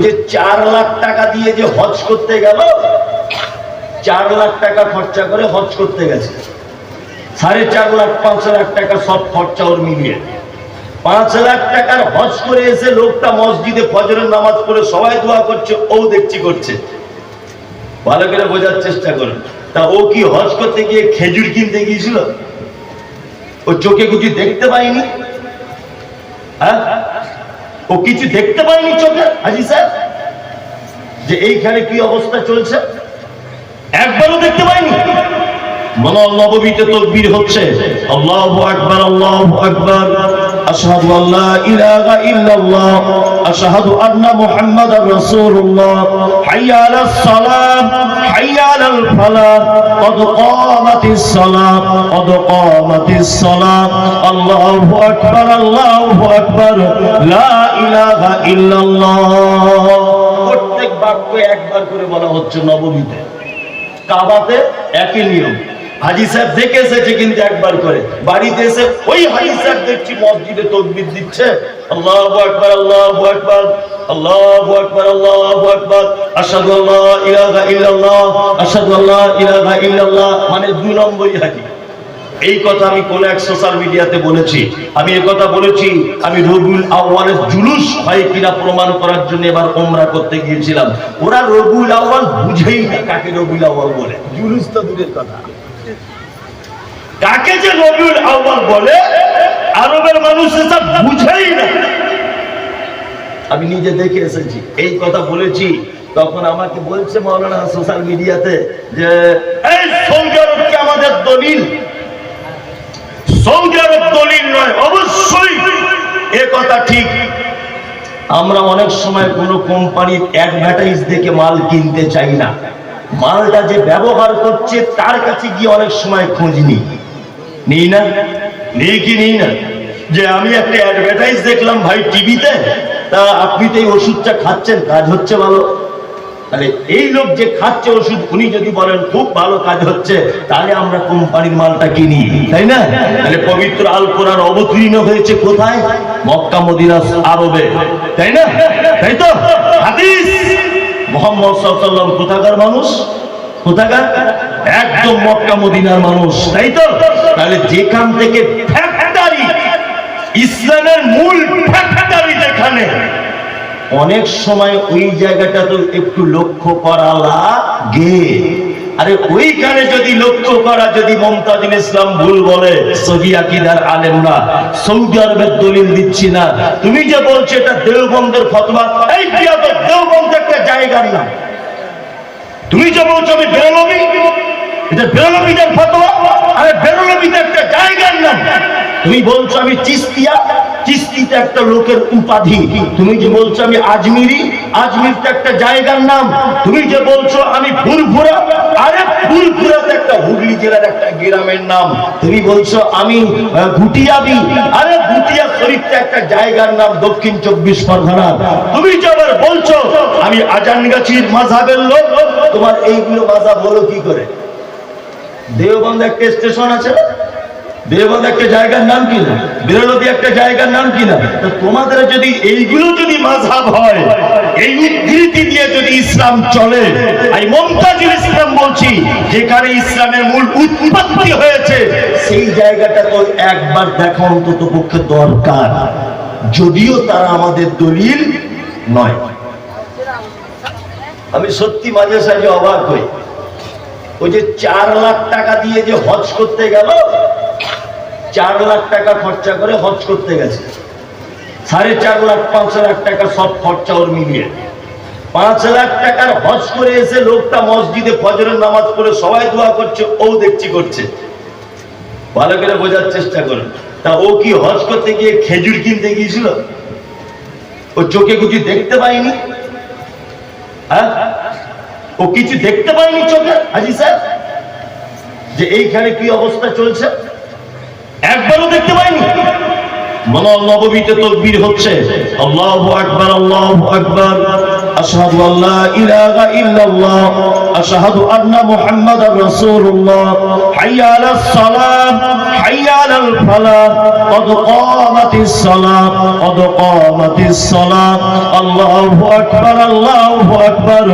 যে 4 লাখ টাকা দিয়ে যে হজ করতে গেল, 4 লাখ টাকা খরচা করে হজ করতে গেছে, 4.5 লাখ 5 লাখ টাকা সব খরচা ওর মিলিয়ে 5 লাখ টাকার হজ করে এসে লোকটা মসজিদে ফজরের নামাজ পড়ে সবাই দোয়া করছে, ও দেখছি করছে। ভালো করে বোঝার চেষ্টা করুন। তা ও কি হজ করতে গিয়ে খেজুর কিনতে গিয়েছিল? ও চোখে কিছু দেখতে পায়নি? হ্যাঁ, ও কিছু দেখতে পায়নি চোখে? হাজি সাহেব, যে এইখানে কি অবস্থা চলছে একবারও দেখতে পায়নি? বলো, নববীতে তাকবীর হচ্ছে, আল্লাহু আকবার, আল্লাহু আকবার, আশহাদু আল্লা ইলাহা ইল্লাল্লাহ, আশহাদু আন্না মুহাম্মাদার রাসূলুল্লাহ, হাইয়া আলাস সালাত, হাইয়া আলাল ফালাহ, কদ কামাতিস সালাত, কদ কামাতিস সালাত, আল্লাহু আকবার, আল্লাহু আকবার, লা ইলাহা ইল্লাল্লাহ। প্রত্যেক বাক্য একবার করে বলা হচ্ছে নববীতে। কাবাতে একই নিয়ম। হাজি সাহেব দেখে এসেছে কিন্তু একবার করে। বাড়িতে এসে ওই হাজি সাহেব দেখছি মসজিদে তাকবীর দিচ্ছে, আল্লাহু আকবার, আল্লাহু আকবার, আল্লাহু আকবার, আল্লাহু আকবার, আশহাদু আল্লা ইলাহা ইল্লাল্লাহ, আশহাদু আল্লা ইলাহা ইল্লাল্লাহ। মানে 2 নম্বরই হাজি। এই কথা আমি কোন এক সোশ্যাল মিডিয়াতে বলেছি। আমি এই কথা বলেছি, আমি রবিউল আউয়ালের জুলুস হয় কিনা প্রমাণ করার জন্য এবার উমরা করতে গিয়েছিলাম। ওরা রবিউল আউয়াল বুঝেই না কাকে রবিউল আউয়াল বলে। জুলুস তো দূরের কথা, কাকে যে রবিউল আউয়াল বলে আরবের মানুষ এসব বুঝেই না। আমি নিজে দেখে এসেছি, এই কথা বলেছি। তখন আমাকে বলছে মাওলানা সোশ্যাল মিডিয়াতে যে এই সৌদি আরব কি আমাদের দলিল? সৌদি আরব দলিল নয়। অবশ্যই এ কথা ঠিক। আমরা অনেক সময় কোন কোম্পানির অ্যাডভার্টাইজ দেখে মাল কিনতে চাই না। মালটা যে ব্যবহার করছে তার কাছে গিয়ে অনেক সময় খোঁজ নিই না? নেই কি নেই না? যে আমি একটা অ্যাডভার্টাইজ দেখলাম ভাই টিভিতে, তা আপনি তো এই ওষুধটা খাচ্ছেন, কাজ হচ্ছে ভালো। তাহলে এই লোক যে খাচ্ছে ওষুধ, উনি যদি বলেন খুব ভালো কাজ হচ্ছে, তাহলে আমরা কোম্পানির মালটা কিনি, তাই না? তাহলে পবিত্র আল কোরআন অবতীর্ণ হয়েছে কোথায়? মক্কা মদিনা আরবে, তাই না? তাই তো হাদিস। মুহাম্মদ সাল্লাল্লাহু আলাইহি ওয়াসাল্লাম কোথাকার মানুষ? কোথাকার? একদম মক্কা মদিনার মানুষ, তাই তো? তাহলে যেখান থেকে ফ্যাক্টরি, ইসলামের মূল ফ্যাক্টরি যেখানে, অনেক সময় ওই জায়গাটা তো একটু লক্ষ্য করা লাগে। আরে ওইখানে যদি লক্ষ্য করা, যদি মুমতাজুল ইসলাম ভুল বলে, সহি আকীদার আলেমরা সৌদি আরবের দলিল দিচ্ছি না, তুমি যে বলছো এটা দেওবন্দের ফতোয়া, এই দেওবন্দ একটা জায়গার নাম। তুমি যে বলছো আমি বেরলভী, এটা বেরলভীদের ফতোয়া। আরে বেরলভীতে একটা জায়গার নাম। তুমি বলছো আমি চিস্তিয়া, চিস্তিতে একটা লোকের উপাধি। তুমি যে বলছো আমি আজমিরি, আজমিরতে একটা জায়গার নাম। তুমি যে বলছো আমি ফুরফুরা, আরে ফুরফুরাতে একটা হুগলি জেলার একটা গ্রামের নাম। তুমি বলছো আমি গুটিয়াবি, আরে গুটিয়া শরীফতে একটা জায়গার নাম দক্ষিণ 24 পরগনা। তুমি যে আবার বলছো আমি আজানগাছির মাযহাবের লোক, তোমার এইগুলো মাযহাব হলো কি করে? দেওবন্দ একটা স্টেশন আছে, দেওবন্দ একটা জায়গার নাম কিনা, বেরলভী একটা জায়গার নাম কিনা। তো তোমাদের যদি এইগুলো যদি মাযহাব হয়, এই উদ্ধৃতি দিয়ে যদি ইসলাম চলে, আমি মুমতাজুল ইসলাম বলছি, যেখানে ইসলামের মূল উৎপত্তি হয়েছে সেই জায়গাটা তো একবার দেখা অন্তত পক্ষে দরকার, যদিও তারা আমাদের দলিল নয়। আমি সত্যি মাঝে সাঝে অবাক হই। ওই যে 4 লাখ টাকা দিয়ে যে হজ করতে গেল, 4 লাখ টাকা খরচা করে হজ করতে গেছে, 4.5 লাখ 5 লাখ টাকা সব খরচা ওর মিলিয়ে 5 লাখ টাকার হজ করে এসে লোকটা মসজিদে ফজরের নামাজ পড়ে সবাই দোয়া করছে, ও দেখছি করছে। ভালো করে বোঝার চেষ্টা করুন। তা ও কি হজ করতে গিয়ে খেজুর কিনতে গিয়েছিল? ও চোখে কিছু দেখতে পায়নি? হ্যাঁ, ও কিছু দেখতে পায়নি চোখে? হাজি সাহেব, যে এইখানে কি অবস্থা চলছে একবারও দেখতে পায়নি? বলো, নববীতে তাকবীর হচ্ছে, আল্লাহু আকবার, আল্লাহু আকবার, আশহাদু আল্লা ইলাহা ইল্লাল্লাহ আশহাদু আন্না মুহাম্মাদার রাসূলুল্লাহ হাইয়া আলাস সালাত হাইয়া আলাল ফালাহ কদ কামাতিস সালাত কদ কামাতিস সালাত আল্লাহু আকবার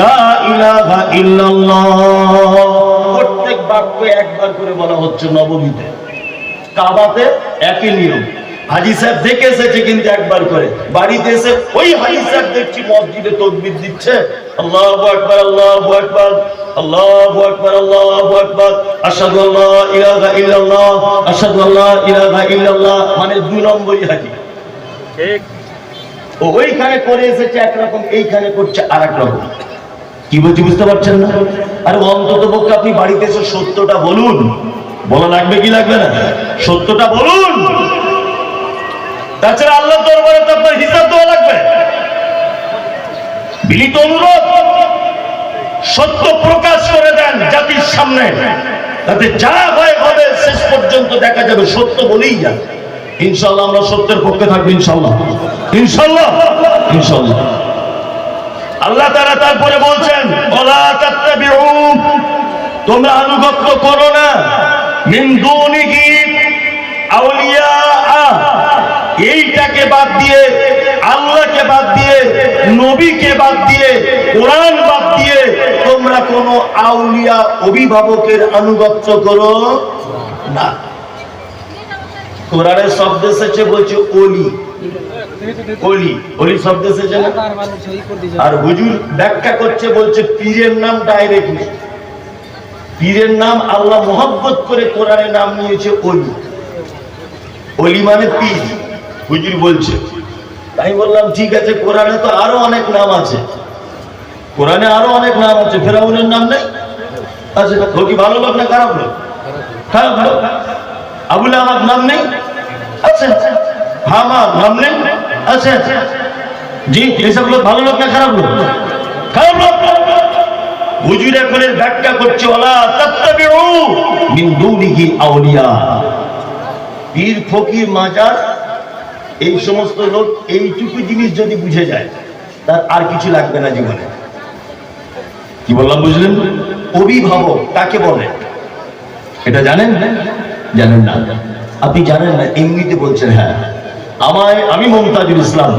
লা ইলাহা ইল্লাল্লাহ। প্রত্যেক বাক্য একবার করে বলা হচ্ছে নববীতে, কাবাতে একই নিয়ম। হাজী সাহেব দেখে এসেছে কিন্তু একবার করে, বাড়িতে এসে ওই হাজী সাহেব দেখছি মসজিদে তাকবীর দিচ্ছে, আল্লাহু আকবার আল্লাহু আকবার আল্লাহু আকবার আল্লাহু আকবার আশহাদু আল্লা ইলাহা ইল্লাল্লাহ আশহাদু আল্লা ইলাহা ইল্লাল্লাহ, মানে দুই নম্বরই হাজী। ঠিক ওইখানে করে এসেছে একরকম, এইখানে করছে আরেক রকম। কি বলছি বুঝতে পারছেন না? আরে অন্তত পক্ষে আপনি বাড়িতে এসে সত্যটা বলুন। বলা লাগবে কি লাগবে না? সত্যটা বলুন। তাছাড়া আল্লাহর দরবারে তো আপনার হিসাব দেওয়া লাগবে। বিনীত অনুরোধ, সত্য প্রকাশ করে দেন জাতির সামনে, তাতে যা হয় হবে, শেষ পর্যন্ত দেখা যাবে সত্য বলেই যান। ইনশাআল্লাহ আমরা সত্যের পক্ষে থাকবো, ইনশাআল্লাহ ইনশাআল্লাহ ইনশাআল্লাহ। আল্লাহ তাআলা তারপরে বলছেন ওয়ালা তাত্তাবিউ, তোমরা আনুগত্য করো না, মিন দুনিহি আউলিয়া, এইটাকে বাদ দিয়ে, আল্লাহকে বাদ দিয়ে, নবীকে বাদ দিয়ে, কোরআন বাদ দিয়ে তোমরা কোন আউলিয়া অভিভাবকের আনুগত্য করো না। কোরআনের শব্দ এসেছে বলছে ওলি, ওলি ওলি শব্দ এসেছে না? আর হুজুর ব্যাখ্যা করছে বলছে পীরের নাম ডাইরেক্টলি, পীরের নাম আল্লাহ মোহাব্বত করে কোরআনে নাম নিয়েছে ওলি। ওলি মানে পীর, হুজুর বলছে। তাই বললাম ঠিক আছে, কোরআনে তো আরো অনেক নাম আছে, কোরআনে আরো অনেক নাম আছে। ফেরাউনের নাম নেই? আচ্ছা, ও কি ভালো লোক না খারাপ লোক? খারাপ লোক। আবু লাহাব নাম নেই? আচ্ছা। হামান নাম নেই? আচ্ছা। জি, এসব লোক ভালো লোক না খারাপ লোক? খারাপ লোক। হুজুর এখন ব্যাখ্যা করছে ওয়ালা তাত্তাবিউ মিন দুনিহি আউলিয়া, পীর ফকির মাজার এই সমস্ত লোক এইটুকু জিনিস যদি বুঝে যায়, তার আর কিছু লাগবে না জীবনে। কি বললাম বুঝলেন? অভিভাবক কাকে বলে এটা জানেন? জানেন না? আপনি জানেন না, এমনিতে বলছেন। হ্যাঁ, আমি মুমতাজুল ইসলাম,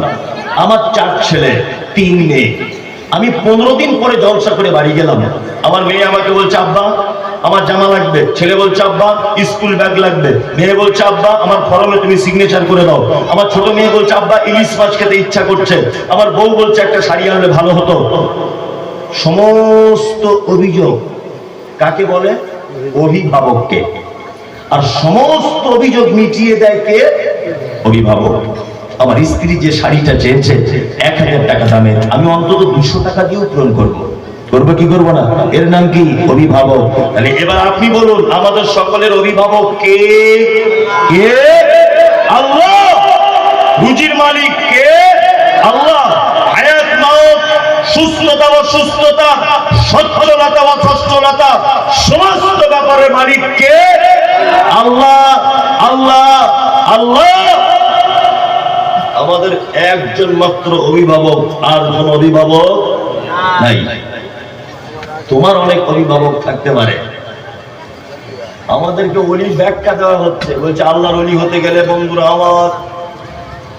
আমার 4 ছেলে 3 মেয়ে। আমি 15 দিন পরে জলসা করে বাড়ি গেলাম। আমার মেয়ে আমাকে বলছে আব্বা আমার জামা লাগবে, ছেলে বলছে আব্বা স্কুল ব্যাগ লাগবে, মেয়ে বলছে আব্বা আমার ফর্মে তুমি সিগনেচার করে দাও, আমার ছোট মেয়ে বলছে আব্বা ইলিশ মাছ খেতে ইচ্ছা করছে, আমার বউ বলছে একটা শাড়ি আনলে ভালো হতো। সমস্ত অভিযোগ কাকে বলে? অভিভাবককে। আর সমস্ত অভিযোগ মিটিয়ে দেয় কে? অভিভাবক। আমার স্ত্রী যে শাড়িটা চেয়েছে 1000 টাকা দামের, আমি অন্তত 200 টাকা দিয়েও পূরণ করবো। করবো কি করবো না? এর নাম কি? অভিভাবক। তাহলে এবার আপনি বলুন, আমাদের সকলের অভিভাবক কে? কে? আল্লাহ। রুজির মালিক কে? আল্লাহ। হায়াত মাউত, সুস্থতা অসুস্থতা, সচ্ছলতা অসচ্ছলতা, সমস্ত ব্যাপারের মালিক কে? আল্লাহ আল্লাহ আল্লাহ। আমাদের একজন মাত্র অভিভাবক, আর কোন অভিভাবক নাই। তোমার অনেক অভিভাবক থাকতে পারে। আমাদেরকে ওলি ব্যাখ্যা দেওয়া হচ্ছে, বলছে আল্লাহর ওলি হতে গেলে বন্ধুরা আমার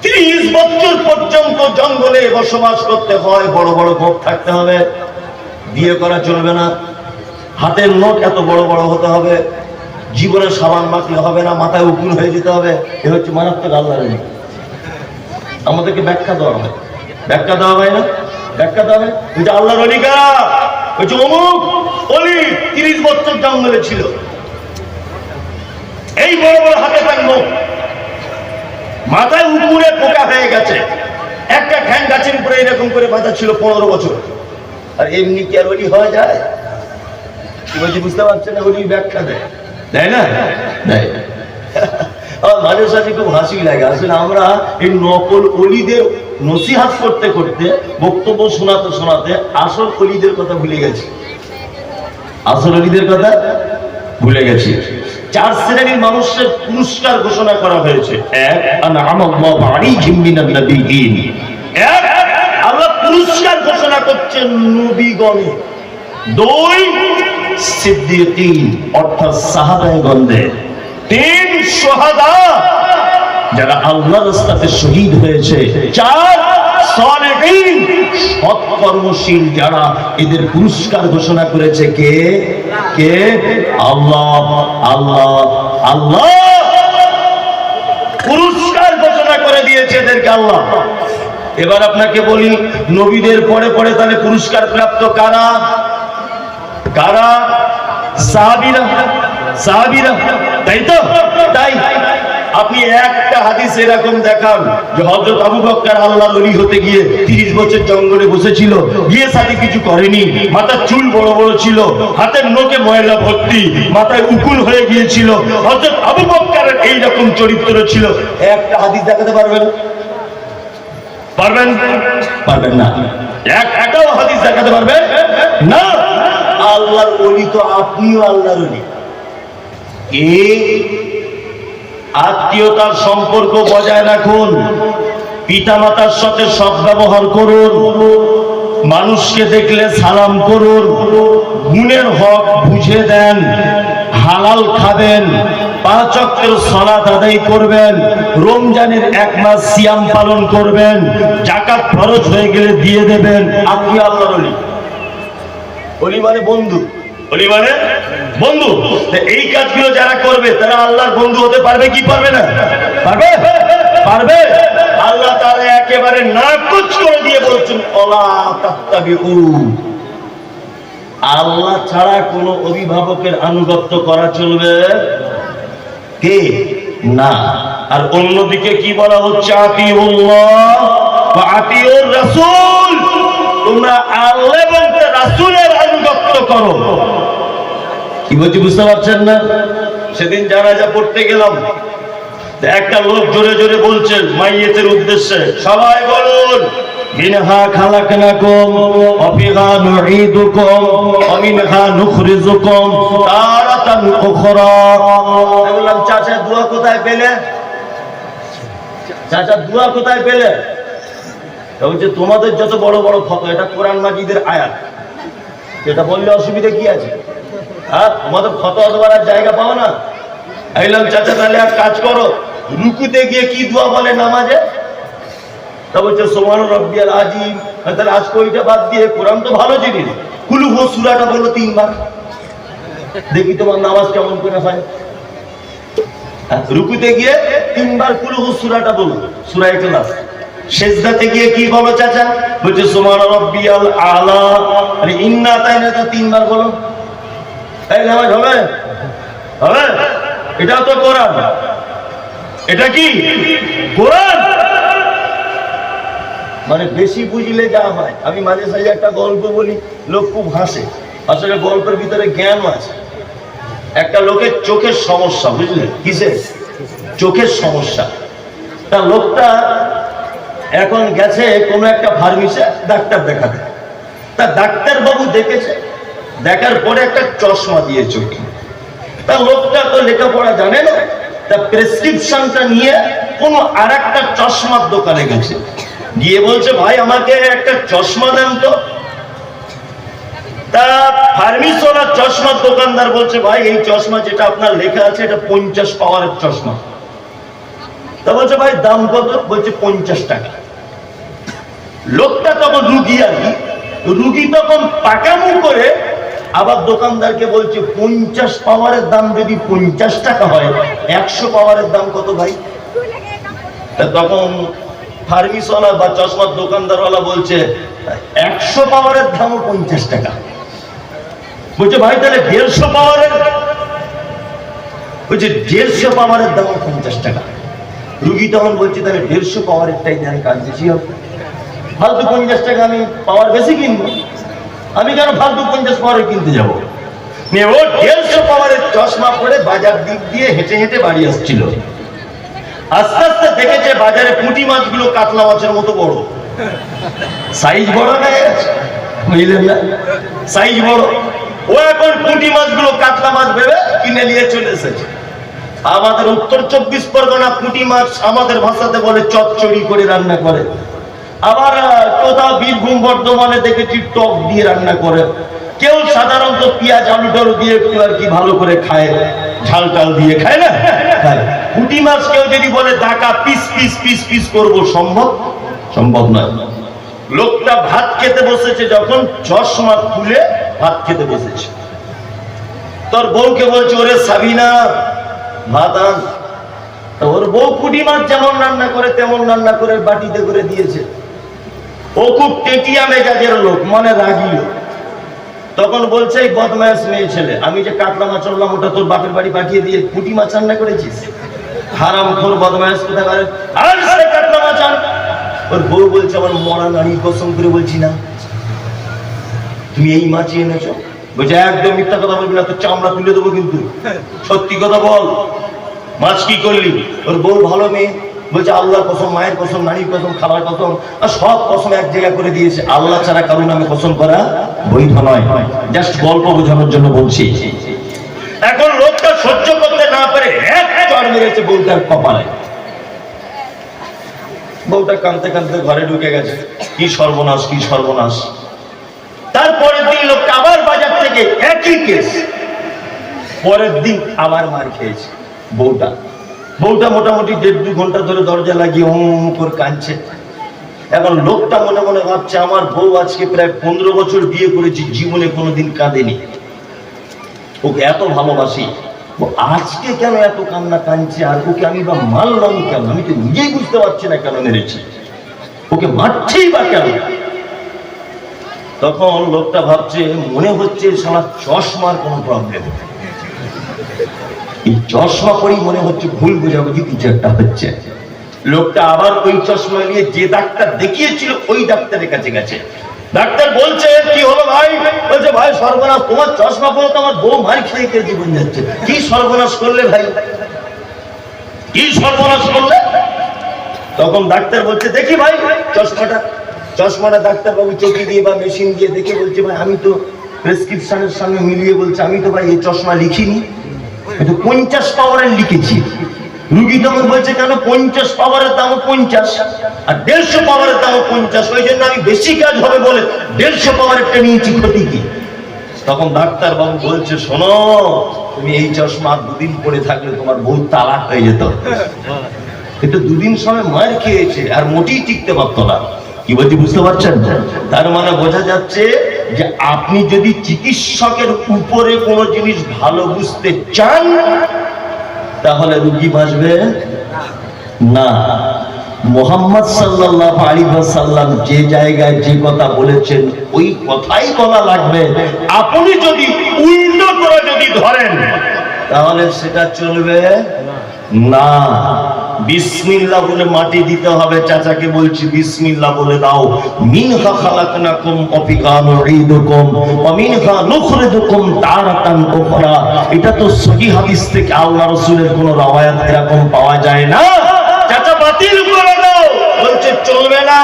30 বছর পর্যন্ত জঙ্গলে বসবাস করতে হয়, বড় বড় গোপ থাকতে হবে, বিয়ে করা চলবে না, হাতের নোট এত বড় বড় হতে হবে, জীবনে সাবান মাখলে হবে না, মাথায় উকুন হয়ে যেতে হবে। এ হচ্ছে মারাত্মক আল্লাহর ওলি। আমাদেরকে ব্যাখ্যা দেওয়া হয়, ব্যাখ্যা দেওয়া হয় না? ব্যাখ্যা দেওয়া হয়। বলছে আল্লাহর ওলি কারা? বলছে অমুক ওলি 30 বছর জঙ্গলে ছিল, এই বড় বড় হাতে থাকবো, মাথায় উকুনে পোকা হয়ে গেছে, একটা ঠ্যাং গাছের উপরে এরকম করে বাঁধা ছিল 15 বছর। আর এমনি কি আর ওলি হওয়া যায়? কি বলছি বুঝতে পারছেন না? ওলি ব্যাখ্যা দেয়, তাই না? দেয়। আমার মাঝে সাথে খুব হাসি লাগে। আসলে আমরা এই নকল অলিদের নসিহাত করতে করতে, বক্তব্য শোনাতে শোনাতে আসল অলিদের কথা ভুলে গেছি। আসল অলিদের কথা ভুলে গেছি। 4 শ্রেণীর মানুষের পুরস্কার ঘোষণা করা হয়েছে। এক, আল্লাহ পুরস্কার হচ্ছে নবীগণের, দুই সিদ্দিকীন অর্থাৎ সাহাবায়ে-গণদের, তিন শুহাদা যারা আল্লাহর রাস্তাতে শহীদ হয়েছে, চার সালেহীন সৎকর্মশীল যারা, এদের পুরস্কার ঘোষণা করেছে কে? কে? আল্লাহ। আল্লাহ আল্লাহ পুরস্কার ঘোষণা করে দিয়েছে এদেরকে আল্লাহ। এবার আপনাকে বলি, নবীদের পরে পরে তাহলে পুরস্কার প্রাপ্ত কারা? কারা? সাহাবীরা। সাহাবীরা, তাই তো? তাই আপনি একটা হাদিস এরকম দেখান যে হযরত আবু বকর আল্লাহর ওলি হতে গিয়ে 30 বছর জঙ্গলে বসেছিল, বিয়ে শাদী কিছু করেনি, মাথার চুল বড় বড় ছিল, হাতের নোকে ময়লা ভর্তি, মাথায় উকুন হয়ে গিয়েছিল, হযরত আবু বকরের এই রকম চরিত্র ছিল। একটা হাদিস দেখাতে পারবেন? পারবেন? পারবেন না। একটাও হাদিস দেখাতে পারবেন না। আল্লাহর ওলি তো আপনিও আল্লাহর ওলি। আত্মীয়তার সম্পর্ক বজায় রাখুন, পিতামাতার সাথে সদ্ব্যবহার করুন, মানুষকে দেখলে সালাম করুন, গুণের হক বুঝে দেন, হালাল খাবেন, 5 ওয়াক্তের সালাত আদায় করবেন, রমজানের 1 মাস সিয়াম পালন করবেন, যাকাত ফরজ হয়ে গেলে দিয়ে দেবেন। আপনি আল্লাহর ওলি। ওলি মানে বন্ধু, ওলি মানে বন্ধু। এই কাজগুলো যারা করবে তারা আল্লাহর বন্ধু হতে পারবে কি পারবে না? পারবে, পারবে। আল্লাহ তাআলা একেবারে নাকচ করে দিয়ে বলছেন, ওয়ালা তাত্তাবিউ, আল্লাহ ছাড়া কোনো অভিভাবকের আনুগত্য করা চলবে কে? না। আর অন্যদিকে কি বলা হচ্ছে? আতিউল্লাহ ওয়া আতিউর রাসূল, তোমরা আল্লাহ এবং রাসূলের আনুগত্য করো। কি বলছি বুঝতে পারছেন না? সেদিন জানাজা পড়তে গেলাম, একটা লোক জোরে জোরে বলছেন মাইয়েতের উদ্দেশ্যে, সবাই বলুন মিনহা খালাকনাকুম ওয়া ফিহা নুঈদুকুম ওয়া মিনহা নুখরিজুকুম তারাতান উখরা। বললাম চাচা দোয়া কোথায় পেলে? চাচা দোয়া কোথায় পেলে? বলছে তোমাদের যত বড় বড় ফতোয়া, এটা কোরআন মাজিদের আয়াত, এটা বললে অসুবিধা কি আছে? হ্যাঁ, তোমাদের ফতোয়া দেওয়ার জায়গা পাও না? বললাম চাচা তাহলে এক কাজ করো, রুকুতে গিয়ে কি দোয়া বলে নামাজে? তা বলছে সুবহান রাব্বিয়াল আযীম। তাহলে আজকে ওইটা বাদ দিয়ে কোরআন তো ভালো জিনিস, কুল হু সূরাটা বলো 3 বার, দেখি তোমার নামাজ কেমন করে হয়। রুকুতে গিয়ে 3 বার কুল হু সূরাটা বলো, সূরা ইখলাস। সেজদাতে গিয়ে কি বলো চাচা? বলছে সুবহান রাব্বিয়াল আলা। আরে ইন্না তাইনা তো 3 বার বলো, তাই নামাজ হবে? হবে? এটাও তো কোরআন। এটা কি কোরআন? মানে বেশি বুঝলে যা হয়। আমি মাঝে সাঝে একটা গল্প বলি, লোক খুব হাসে, আসলে গল্পের ভিতরে জ্ঞান আছে। একটা লোকের চোখের সমস্যা, বুঝলেন? কিসের? চোখের সমস্যা। তা লোকটা এখন গেছে কোনো একটা ফার্মেসে ডাক্তার দেখাতে। তা ডাক্তার বাবু দেখেছে, দেখার পরে একটা চশমা দিয়ে চোখে। তা লোকটা তো লেখাপড়া জানে না, তা প্রেসক্রিপশনটা নিয়ে কোনো আরেকটা চশমার দোকানে গেছে, গিয়ে বলছে ভাই আমাকে একটা চশমা দেন তো। তা ফার্মেসিওয়ালা চশমার দোকানদার বলছে ভাই এই চশমা যেটা আপনার লেখা আছে এটা 50 পাওয়ারের চশমা। তা বলছে ভাই দাম কত? বলছে 50 টাকা। লোকটা তখন রুগী, আর কি রুগী তখন পাকামু করে আবার দোকানদারকে বলছে 50 পাওয়ারের দাম যদি 50 টাকা হয়, 100 পাওয়ারের দাম কত ভাই? তখন ফার্মেসিওয়ালা বা চশমার দোকানদারওয়ালা বলছে 100 পাওয়ারের দামও 50 টাকা। বলছে ভাই তাহলে 150 পাওয়ারের? বলছে 150 পাওয়ারের দামও 50 টাকা। রুগী তখন বলছে তাহলে 150 পাওয়ারেরটাই দেন, কাজ বেশি হবে। ফালতু 50 টাকা আমি পাওয়ার বেশি কিনবো, আমি কেন ফালতু 50 পাওয়ারের কিনতে যাবো? ও 150 পাওয়ারের চশমা পরে বাজার দিক দিয়ে হেঁটে হেঁটে বাড়ি আসছিল। আস্তে আস্তে দেখেছে বাজারে পুঁটি মাছগুলো কাতলা মাছের মতো বড়, সাইজ বড় হয়ে গেছে, বুঝলেন না? সাইজ বড়। ও এখন পুঁটি মাছগুলো কাতলা মাছ ভেবে কিনে নিয়ে চলে এসেছে। আমাদের উত্তর 24 পরগনা পুঁটি মাছ আমাদের ভাষাতে বলে চচ্চড়ি করে রান্না করে, আবার কোথাও বীরভূম বর্ধমানে দেখেছি টক দিয়ে রান্না করে, কেউ সাধারণত পেঁয়াজ আলু টালু দিয়ে একটু আর কি ভালো করে খায়, ঝাল টাল দিয়ে খায় না, খায়। পুঁটি মাছ কেউ যদি বলে Dhaka piece piece piece piece করবো, সম্ভব? সম্ভব নয়। লোকটা ভাত খেতে বসেছে, যখন চশমা খুলে ভাত খেতে বসেছে, তোর বউকে বলছে ওরে সাবিনা ভাত আন। ওর বউ পুঁটি মাছ যেমন রান্না করে তেমন রান্না করে বাটিতে করে দিয়েছে। ও খুব টেটিয়া মেজাজের লোক, মনে রাগিল। তখন বলছে এই বদমাস মেয়ে ছেলে, আমি যে কাতলা মাছ আনলাম ওটা তোর বাপের বাড়ি পাঠিয়ে দিয়ে পুঁটি মাছ রান্না করেছিস? হারামখোর বদমাস কোথায় পারে, আর সে কাতলা মাছ আন। ওর বউ বলছে আমার মরা নারীর কসম করে বলছি না, তুমি এই মাছই এনেছো? বলছে একদম মিথ্যা কথা বলবি না, তোর চামড়া তুলে দেবো কিন্তু, সত্যি কথা বল, মাছ কি করলি? ওর বউ ভালো মেয়ে, বলছে আল্লাহর কসম, মায়ের কসম, নারীর কসম, খাবার কসম, আর সব কসম এক জায়গা করে দিয়েছে। আল্লাহ ছাড়া কারণ নামে কসম করা বৈধ নয়, জাস্ট গল্প বোঝানোর জন্য বলছি। এখন লোকটা সহ্য করতে না পারে এক চড় মেরেছে বউটার কপালে। বউটা কাঁদতে কাঁদতে ঘরে ঢুকে গেছে, কি সর্বনাশ, কি সর্বনাশ। তারপরের দিন লোকটা আবার বাজার থেকে একই কেস, পরের দিন আবার মার খেয়েছে বউটা। বউটা মোটামুটি 1.5-2 ঘন্টা ধরে দরজা লাগিয়ে করে কাঁদছে। এখন লোকটা মনে মনে ভাবছে আমার বউ আজকে প্রায় 15 বছর বিয়ে করেছি, জীবনে কোনোদিন কাঁদেনি, ওকে এত ভালোবাসি, আজকে কেন এত কান্না কাঁদছে? আর ওকে আমি বা মারলাম কেন? আমি তো নিজেই বুঝতে পারছি না কেন মেরেছি, ওকে মারছেই বা কেন? তখন লোকটা ভাবছে মনে হচ্ছে সারা চশমার কোনো প্রবলেম, এই চশমা পরেই মনে হচ্ছে ভুল বোঝাবুঝি কিছু একটা হচ্ছে। লোকটা আবার ওই চশমা নিয়ে যে ডাক্তার দেখিয়েছিল ওই ডাক্তারের কাছে গেছে। ডাক্তার বলছে কি হলো ভাই? বলছে ভাই সর্বনাশ, তোমার চশমা পরে তো আমার বউ মার খেয়ে খেয়ে জীবন যাচ্ছে। কি সর্বনাশ করলে ভাই, কি সর্বনাশ করলে? তখন ডাক্তার বলছে দেখি ভাই চশমাটা ডাক্তারবাবু চোখে দিয়ে বা মেশিন দিয়ে দেখে বলছে ভাই আমি তো প্রেসক্রিপশনের সঙ্গে মিলিয়ে বলছে আমি তো ভাই এই চশমা লিখিনি, 50 পাওয়ারের লিখেছি। রুগী তখন বলছে কেন 50 পাওয়ারের দাম 50 আর 150 পাওয়ারের দাম 50, ওই জন্য আমি বেশি কাজ হবে বলে 150 পাওয়ারেরটা নিয়েছি, ক্ষতি কি? তখন ডাক্তার বাবু বলছে শোনো, তুমি এই চশমা 2 দিন পরে থাকলে তোমার বউ তালাক হয়ে যেত। কিন্তু 2 দিন সময় মার খেয়েছে আর মোটেই টিকতে পারতো না। কি বলছি বুঝতে পারছেন? তার মানে বোঝা যাচ্ছে যে আপনি যদি চিকিৎসকের উপরে কোনো জিনিস ভালো বুঝতে চান তাহলে রোগী বাঁচবে না। মুহাম্মদ সাল্লাল্লাহু আলাইহি ওয়াসাল্লাম যে জায়গায় যে কথা বলেছেন ওই কথাই বলা লাগবে। আপনি যদি উল্টো করে যদি ধরেন তাহলে সেটা চলবে না। বিসমিল্লাহ বলে মাটি দিতে হবে। চাচাকে বলছি বিসমিল্লাহ বলে দাও। মিনহা খালাকনাকুম ওয়া ফিহা নুঈদুকুম ওয়া মিনহা নুখরিজুকুম তারাতান উখরা। এটা তো সহিহ হাদিস থেকে আল্লাহ রাসূলের কোন রওয়ায়াত এরকম পাওয়া যায় না। চাচা বাতিল করে দাও, বলছে চলবে না।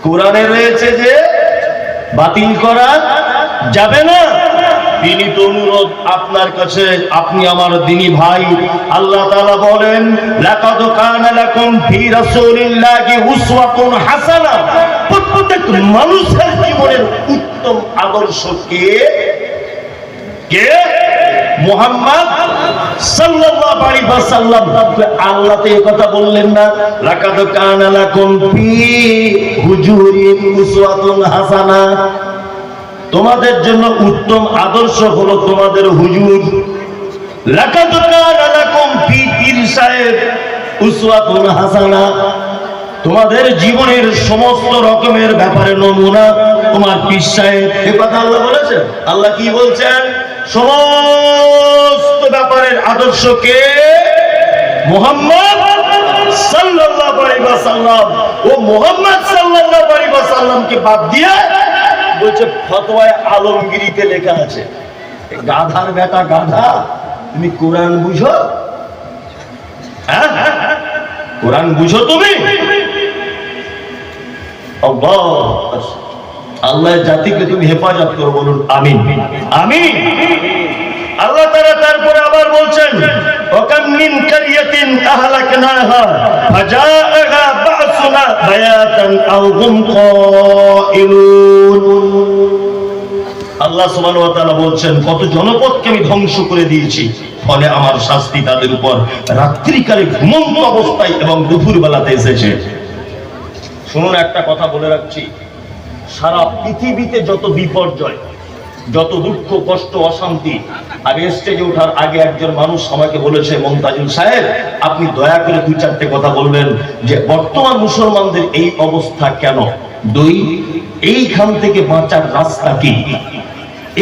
কোরআনে রয়েছে যে বাতিল করা যাবে না। বিনীত অনুরোধ আপনার কাছে, আপনি আমার দ্বীনি ভাই। আল্লাহ তাআলা বলেন লাকাদ কানা লাকুম ফি রাসূলিল্লাহি উসওয়াতুন হাসানা। প্রত্যেক মানুষের জীবনের উত্তম আদর্শ কে? মুহাম্মদ সাল্লাল্লাহু আলাইহি ওয়াসাল্লাম। আল্লাহ তো এই কথা বললেন না লাকাদ কানা লাকুম ফি হুজুরিন উসওয়াতুন হাসানা? তোমাদের জন্য উত্তম আদর্শ হলো তোমাদের হুজুর। লাকাদ কানা লাকুম ফি পীর সাহেব উসওয়াতুন হাসানা। তোমাদের জীবনের সমস্ত রকমের ব্যাপারে নমুনা তোমার পীর সাহেব। এই কথা আল্লাহ বলেছেন। আল্লাহ কি বলছেন? সমস্ত ব্যাপারের আদর্শ কে? মুহাম্মদ সাল্লাল্লাহু আলাইহি ওয়াসাল্লাম। ও মুহাম্মদ সাল্লাল্লাহু আলাইহি ওয়াসাল্লামকে বাদ দিয়ে বলছে ফতোয়ায়ে আলমগীরিতে লেখা আছে। গাধার বেটা গাধা, তুমি কোরআন বুঝো? হ্যাঁ, কোরআন বুঝো তুমি? আল্লাহ জাতিকে তুমি হেফাজত করো, বলুন আমিন। আমিন। আল্লাহ তাআলা তারপরে আবার বলছেন ওয়াকাম মিন কারিয়াতিন আহলাকনাহা ফাজাআহা বা'সুনা বায়াতান আও হুম কাইলুন। আল্লাহ সুবহানাহু ওয়া তাআলা বলছেন, কত জনপদকে আমি ধ্বংস করে দিয়েছি, ফলে আমার শাস্তি তাদের উপর রাত্রিকালে ঘুমন্ত অবস্থায় এবং দুপুর বেলাতে এসেছে। শুনুন, একটা কথা বলে রাখছি, সারা পৃথিবীতে যত বিপর্যয়, যত দুঃখ কষ্ট অশান্তি, আমি স্টেজে ওঠার আগে একজন মানুষ আমাকে বলেছে, মমতাজুল সাহেব আপনি দয়া করে 2-4টে কথা বলবেন যে বর্তমান মুসলমানদের এই অবস্থা কেন, এইখান থেকে বাঁচার রাস্তা কি,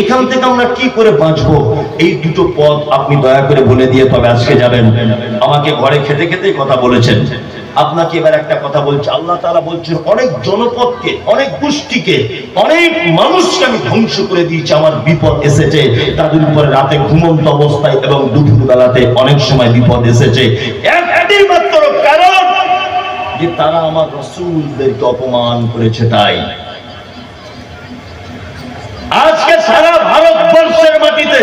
এখান থেকে আমরা কি করে বাঁচবো, এই দুটো পথ আপনি দয়া করে বলে দিয়ে তবে আজকে যাবেন। আমাকে ঘরে খেতে খেতে কথা বলেছেন। আপনাকে এবার একটা কথা বলছি, আল্লাহ তাআলা বলছেন অনেক জনপদকে, অনেক গোষ্ঠীকে, অনেক মানুষকে আমি ধ্বংস করে দিয়েছি, আমার বিপদ এসেছে তাদের উপরে রাতে ঘুমন্ত অবস্থায় এবং দুপুর বেলাতে অনেক সময় বিপদ এসেছে, একটি মাত্র কারণ যে তারা আমার রাসূলদেরকে অপমান করেছে। তাই আজকে সারা ভারতবর্ষের মাটিতে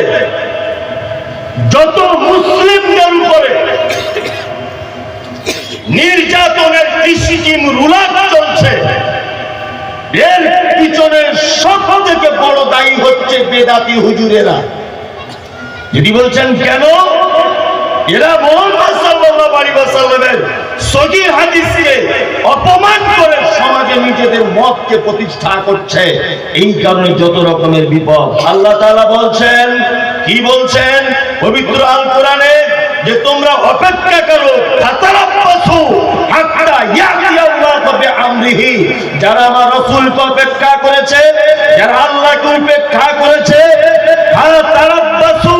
যত মুসলিমদের উপরে নির্যাতনের সিস্টেম রুলার চলছে, এর পিছনে সব থেকে বড় দায়ী হচ্ছে বেদাতি হুজুরেরা। যদি বলছেন কেন, এরা মুহাম্মদ সাল্লাল্লাহু আলাইহি ওয়াসাল্লামের সহিহ হাদিসকে অপমান করে সমাজে নিজেদের মতকে প্রতিষ্ঠা করছে, এই কারণে যত রকমের বিপদ। আল্লাহ তাআলা বলছেন, কি বলছেন পবিত্র আল কোরআনে, যে তোমরা অপেক্ষা করো, ফাতারাব্বাসু হাত্তা ইয়াতিয়াল্লাহু বিআমরিহি, যারা আমার রাসূলকে অপেক্ষা করেছে, যারা আল্লাহকে উপেক্ষা করেছে, ফাতারাব্বাসু,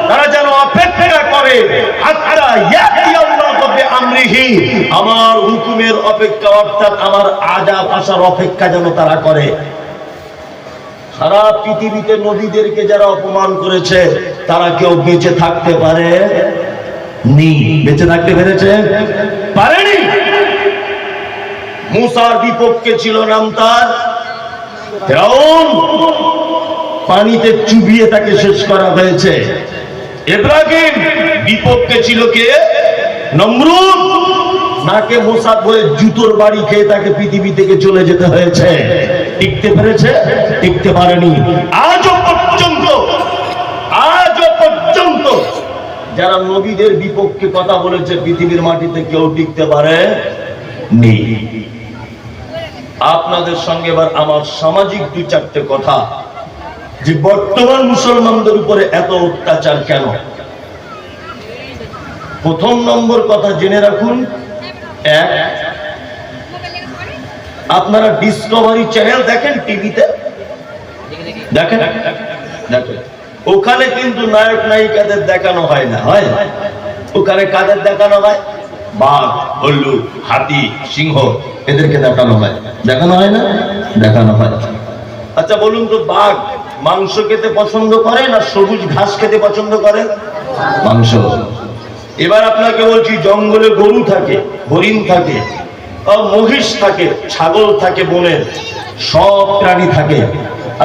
তারা যেন অপেক্ষা করে, হাত্তা ইয়াতিয়াল্লাহু বিআমরিহি, আমার হুকুমের অপেক্ষা, অর্থাৎ আমার আযাব আসার অপেক্ষা যেন তারা করে। সারা পৃথিবীতে নবীদেরকে যারা অপমান করেছে তারা কেউ বেঁচে থাকতে পারে নি, বেঁচে থাকতে পেরেছে? পারেনি। মুসার বিপক্ষে ছিল নাম তার ফিরআউন, পানিতে চুবিয়ে তাকে শেষ করা হয়েছে। ইব্রাহিম বিপক্ষে ছিল কে? নমরুদ, নাকে মুসা বলে জুতোর বাড়ি খেয়ে তাকে পৃথিবী থেকে চলে যেতে হয়েছে। টিকতে পেরেছে? টিকতে পারেনি। আজও পর্যন্ত যারা নবীদের বিপক্ষে কথা বলেছে পৃথিবীর মাটিতে কেউ টিকতে পারে নি। আপনাদের সঙ্গে এবার আমার সামাজিক 2-4টে কথা, যে বর্তমান মুসলমানদের উপরে এত অত্যাচার কেন। প্রথম নম্বর কথা জেনে রাখুন, এক, আপনারা ডিসকভারি চ্যানেল দেখেন, টিভিতে দেখেন, ওখানে কিন্তু নায়ক নায়িকাদের দেখানো হয় না, হয়? ওখানে কাদের দেখানো হয়? বাঘ, হল্লুক, হাতি, সিংহ, এদেরকে দেখানো হয়। দেখানো হয় না? দেখানো হয়। আচ্ছা বলুন তো, বাঘ মাংস খেতে পছন্দ করে না সবুজ ঘাস খেতে পছন্দ করে? মাংস। এবার আপনাকে বলছি, জঙ্গলে গরু থাকে, হরিণ থাকে, মহিষ থাকে, ছাগল থাকে, বনের সব প্রাণী থাকে।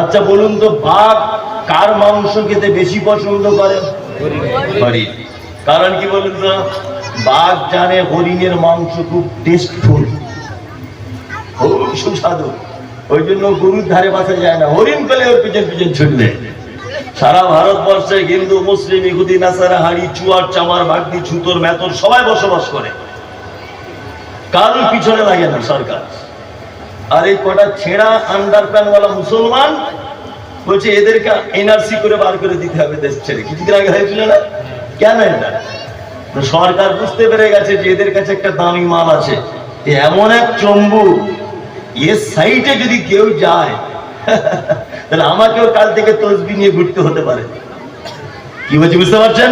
আচ্ছা বলুন তো, বাঘ কার মাংস খেতে বেশি পছন্দ করে? হরিণ। কারণ কি বলুন তো, বাঘ জানে হরিণের মাংস খুব টেস্টফুল, খুব সুস্বাদু, ওই জন্য গরুর ধারে পাশে যায় না, হরিণ পেলে ওর পিছন পিছন ছুটবে। সারা ভারতবর্ষে হিন্দু, মুসলিম, ইহুদি, নাসারা, হাড়ি, চুয়ার, চামার, বাগদি, ছুতর, মেতর সবাই বসবাস করে, কারোর পিছনে লাগে না সরকার। আর এই কটা ছেঁড়া আন্ডারপ্যান্টওয়ালা মুসলমান বলছে এদেরকে এনআরসি করে বার করে দিতে হবে দেশ ছেড়ে। কিছুদিন আগে হয়েছিল না? কেন? এটা সরকার বুঝতে পেরে গেছে যে এদের কাছে একটা দামি মাল আছে, এমন এক চম্বু, এর সাইটে যদি কেউ যায় তাহলে আমাকেও কাল থেকে তসবিহ নিয়ে ঘুরতে হতে পারে। কি বলছি বুঝতে পারছেন?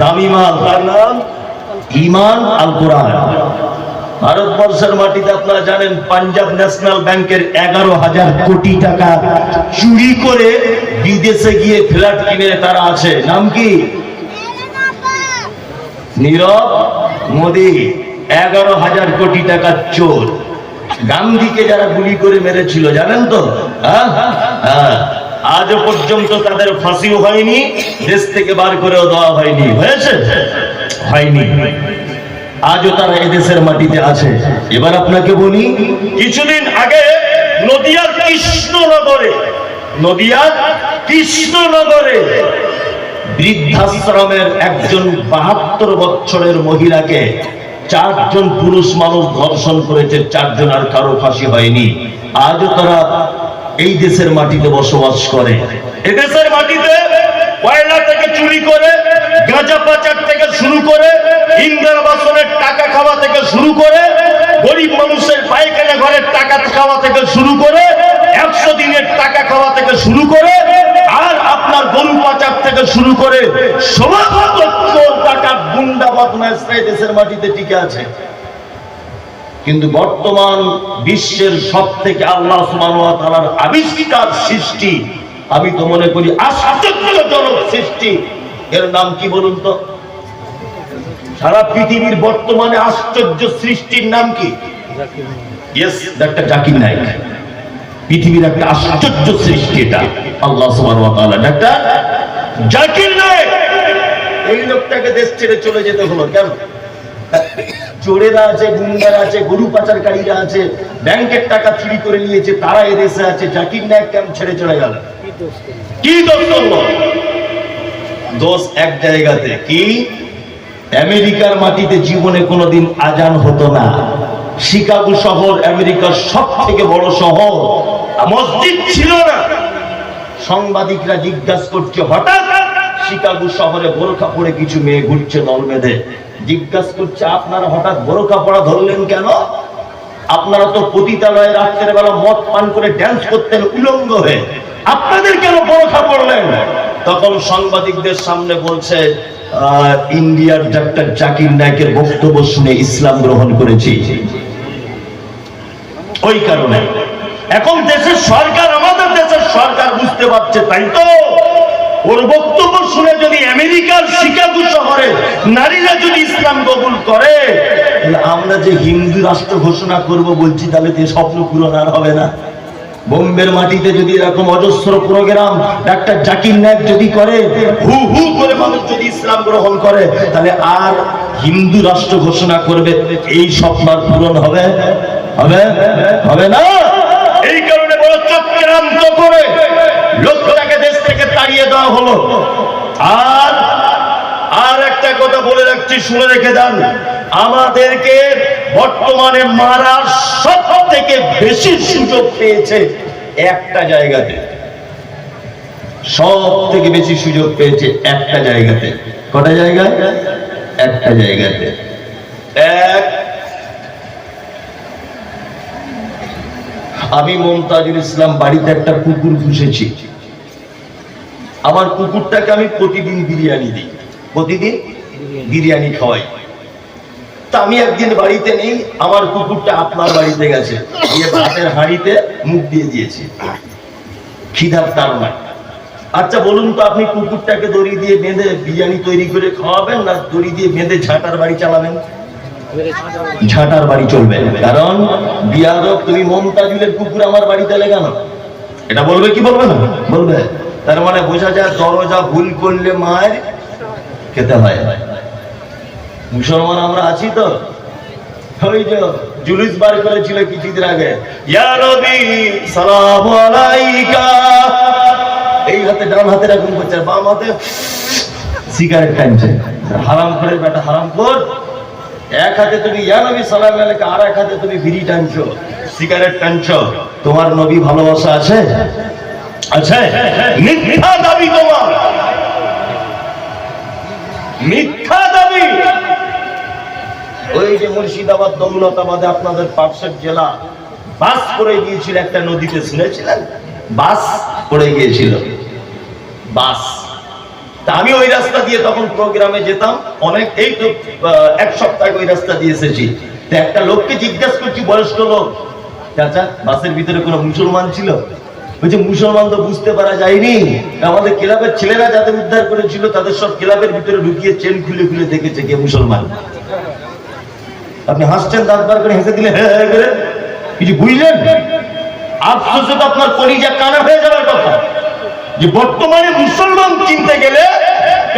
দামি মাল, তার নাম ঈমান আল কোরআন। ভারতবর্ষের মাটিতে আপনারা জানেন পাঞ্জাব ন্যাশনাল ব্যাংকের 11,000 কোটি টাকা চুরি করে বিদেশে গিয়ে ফ্ল্যাট কিনে তারা আছে। নাম কি? নীরব মোদি। 11,000 কোটি টাকার চোর। গান্ধীকে যারা গুলি করে মেরেছিল জানেন তো? আজও পর্যন্ত তাদের ফাঁসিও হয়নি, দেশ থেকে বার করেও দেওয়া হয়নি। হয়েছে? হয়নি, আজও তারা এদেশের মাটিতে আছে। এবার আপনাকে বলি, কিছুদিন আগে নদিয়ার কৃষ্ণনগরে বৃদ্ধাশ্রমের একজন 72 বছরের মহিলাকে 4 জন পুরুষ মানুষ ধর্ষণ করেছে, 4 জন, আর কারো ফাঁসি হয়নি। আজও তারা এই দেশের মাটিতে বসবাস করে। এদেশের মাটিতে কয়লা থেকে চুরি করে, গাঁজা পাচার থেকে শুরু করে, ইন্দিরা বাসনের টাকা খাওয়া থেকে শুরু করে, গরিব মানুষের পায়খানা ঘরের টাকা খাওয়া থেকে শুরু করে, 100 দিনের টাকা খাওয়া থেকে শুরু করে, আর আপনার গরু পাচার থেকে শুরু করে সমস্ত চোর ডাকাত গুন্ডা বদমাশরা দেশের মাটিতে টিকে আছে। কিন্তু বর্তমান বিশ্বের সবথেকে আল্লাহ সুবহানাহু ওয়া তাআলার আবিষ্কার সৃষ্টি, আমি তো মনে করি আশ্চর্যজনক সৃষ্টি, এর নাম কি বলুন তো? সারা পৃথিবীর বর্তমানে আশ্চর্য সৃষ্টির নাম কি? Yes, doctor Zakir Naik. পৃথিবীর একটা আশ্চর্য সৃষ্টি এটা, আল্লাহ সুবহানাহু ওয়া তাআলা। ডাক্তার জাকির নায়েক, এই লোকটাকে দেশ ছেড়ে চলে যেতে হলো কেন? চোরেরা আছে, গুন্ডারা আছে, গরু পাচারকারীরা আছে, ব্যাংকের টাকা চুরি করে নিয়েছে, তারা এদেশে আছে। জাকির নায়েক কেন ছেড়ে চলে গেল? কি দোষ করলো? দোষ এক জায়গাতে, কি? আমেরিকার মাটিতে জীবনে কোনোদিন আজান হতো না। শিকাগো শহর আমেরিকার সবথেকে বড় শহর, মসজিদ ছিল না। সাংবাদিকরা জিজ্ঞাসা করছে, হঠাৎ শিকাগো শহরে বোরকা পরে কিছু মেয়ে ঘুরছে নল বেঁধে। জিজ্ঞাসা করছে, আপনারা হঠাৎ বোরকা পরা ধরলেন কেন? আপনারা তো পতিতালয়ে রাত্রের বেলা মদ পান করে ড্যান্স করতেন উলঙ্গ হয়ে, আপনাদের কেন বোরকা পরলেন? তখন সাংবাদিকদের সামনে বলছে, ইন্ডিয়ার ডাক্তার জাকির নায়েকের বক্তব্য শুনে ইসলাম গ্রহণ করেছি। ওই কারণে এখন দেশের সরকার, আমাদের দেশের সরকার বুঝতে পারছে, তাই তো ওর বক্তব্য শুনে যদি আমেরিকার শিকাগো শহরে নারীরা যদি ইসলাম কবুল করে, তাহলে আমরা যে হিন্দু রাষ্ট্র ঘোষণা করব বলছি, তাহলে তো স্বপ্ন পূরণ আর হবে না। বোম্বের মাটিতে যদি এরকম অজস্র প্রোগ্রাম ডাক্তার জাকির নায়েক যদি করে, হু হু করে মানুষ যদি ইসলাম গ্রহণ করে, তাহলে আর হিন্দু রাষ্ট্র ঘোষণা করবে, এই স্বপ্ন পূরণ হবে? হবে? হবে না। এই কারণে বড় চক্রান্ত করে লোকটাকে দেশ থেকে তাড়িয়ে দেওয়া হলো। আর একটা কথা বলে রাখছি, শুনে রেখে দেন, আমাদেরকে বর্তমানে মারার সব থেকে বেশি সুযোগ পেয়েছে একটা জায়গাতে, সব থেকে বেশি সুযোগ পেয়েছে একটা জায়গাতে। কটা জায়গায়? একটা জায়গাতে। আমি মমতাজুল ইসলাম বাড়িতে একটা কুকুর পুষেছি। আমার কুকুরটাকে আমি প্রতিদিন বিরিয়ানি দিই, প্রতিদিন বিরিয়ানি খাওয়াই। তা আমি একদিন বাড়িতে নেই, আমার কুকুরটা আপনার বাড়িতে গেছে, গিয়ে ভাতের হাঁড়িতে মুখ দিয়ে দিয়েছে, খিদার তাড়নায়। আচ্ছা বলুন তো, আপনি কুকুরটাকে দড়ি দিয়ে বেঁধে বিরিয়ানি তৈরি করে খাওয়াবেন, না দড়ি দিয়ে বেঁধে ঝাঁটার বাড়ি চালাবেন? ঝাঁটার বাড়ি চলবে, কারণ বিয়াদব তুমি মমতাজুলের কুকুর আমার বাড়িতে লাগানো, এটা বলবে কি বলবে না? বলবে। তার মানে বোঝা যায় দরজা ভুল করলে মায়ের খেতে হয়। মুসলমান আমরা আছি তো, ওই যে জুলুস বার করেছিল কিছুদিন আগে, ইয়া নবী সালামু আলাইকা, এই হাতে ডান হাতে এরকম করছে, বাম হাতে সিগারেট টানছে। হারাম করে বেটা, হারাম কর। এক হাতে তুমি ইয়া নবী সালামু আলাইকা, আর এক হাতে তুমি বিড়ি টানছো, সিগারেট টানছো। তোমার নবী ভালোবাসা আছে? আছে? মিথ্যা দাবি তোমার, মিথ্যা দাবি। ওই যে মুর্শিদাবাদ, দৌলতাবাদে আপনাদের পার্শ্বর জেলা, বাস পড়ে গিয়েছিল একটা নদীতে, শুনেছিলেন? বাস পড়ে গিয়েছিল, বাস। তা আমি ওই রাস্তা দিয়ে তখন প্রোগ্রামে যেতাম অনেক, এই তো 1 সপ্তাহ ওই রাস্তা দিয়ে এসেছি। তো একটা লোককে জিজ্ঞাসা করছি, বয়স্ক লোক, চাচা বাসের ভিতরে কোনো মুসলমান ছিল? বলছে মুসলমান তো বুঝতে পারা যায়নি, আমাদের ক্লাবের ছেলেরা যাদের উদ্ধার করেছিল তাদের সব ক্লাবের ভিতরে ঢুকিয়ে চেন খুলে খুলে দেখেছে কে মুসলমান। আপনি হাসছেন, দাঁত বার করে হেসে দিলে হ্যাঁ হ্যাঁ করে, কিছু বুঝলেন? আফসোসে তো আপনার কলিজা কানা হয়ে যাওয়ার কথা, যে বর্তমানে মুসলমান চিনতে গেলে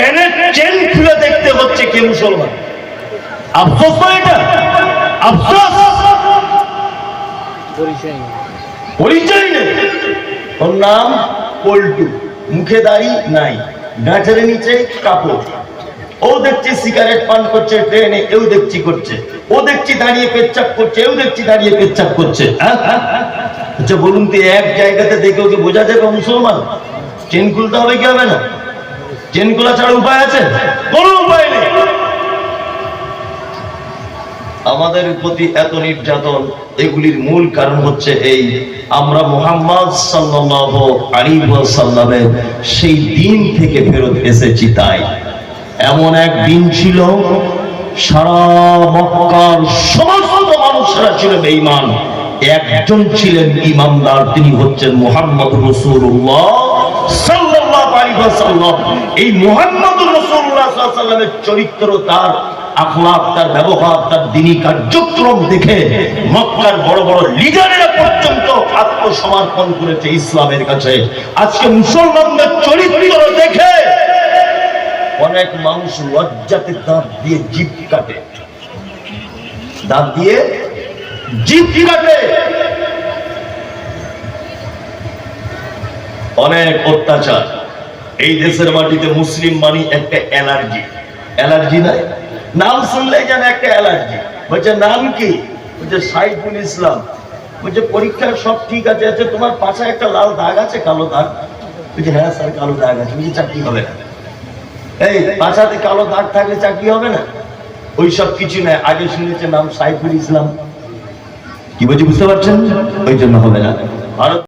প্যানের চেন খুলে দেখতে হচ্ছে কে মুসলমান। আফসোস না এটা? আফসোস। পরিচয় নেই। ওর নাম পল্টু, মুখে দাড়ি নাই, গাঁটের নিচে কাপড়। ও দেখছি সিগারেট পান করছে ট্রেনে, এও দেখছি করছে। ও দেখছি দাঁড়িয়ে পেচ্ছাপ করছে, এও দেখছি দাঁড়িয়ে পেচ্ছাপ করছে। আচ্ছা বলুন তো, এক জায়গাতে দেখে ওকে বোঝা যাবে মুসলমান? চেন খুলতে হবে কি হবে না? চেন খোলা ছাড়া উপায় আছে? কোনো উপায় নেই। আমাদের প্রতি এত নির্যাতন, এগুলির মূল কারণ হচ্ছে এই, আমরা মুহাম্মদ সাল্লাল্লাহু আলাইহি ওয়াসাল্লামের সেই দিন থেকে ফেরত এসেছি। তাই এমন এক দিন ছিল, সারা মক্কার সমস্ত মানুষরা ছিল বেঈমান, একজন ছিলেন ইমানদার, তিনি হচ্ছেন মুহাম্মদুর রাসূলুল্লাহ সাল্লাল্লাহু আলাইহি ওয়াসাল্লাম। এই মুহাম্মদুর রাসূলুল্লাহ সাল্লাল্লাহু আলাইহি ওয়াসাল্লামের চরিত্র, তার আখলাক, তার ব্যবহার, তার দ্বীনি কার্যক্রম দেখে মক্কার বড় বড় লিডারেরা পর্যন্ত আত্মসমর্পণ করেছে ইসলামের কাছে। আজকে মুসলমানদের চরিত্র দেখে অনেক মানুষ লজ্জাতে দাঁত দিয়ে জিভ কাটে, দাঁত দিয়ে জিভ কাটে। অনেক অত্যাচার। এই দেশের মাটিতে মুসলিম মানি একটা অ্যালার্জি। অ্যালার্জি নাই? নাম শুনলে যেন একটা অ্যালার্জি। বলছে নাম কি? বলছে সাইফুল ইসলাম। বলছে পরীক্ষার সব ঠিক আছে, আছে তোমার পাছায় একটা লাল দাগ আছে, কালো দাগ? বলছে হ্যাঁ স্যার কালো দাগ আছে। বলছে চাকরি হবে না। এই পাছাতে কালো দাগ থাকলে চাকরি হবে না? ওই সব কিছু নাই। আগে শুনেছে নাম সাইফুল ইসলাম। কি বলছি বুঝতে পারছেন? ওই জন্য হবে না। ভারত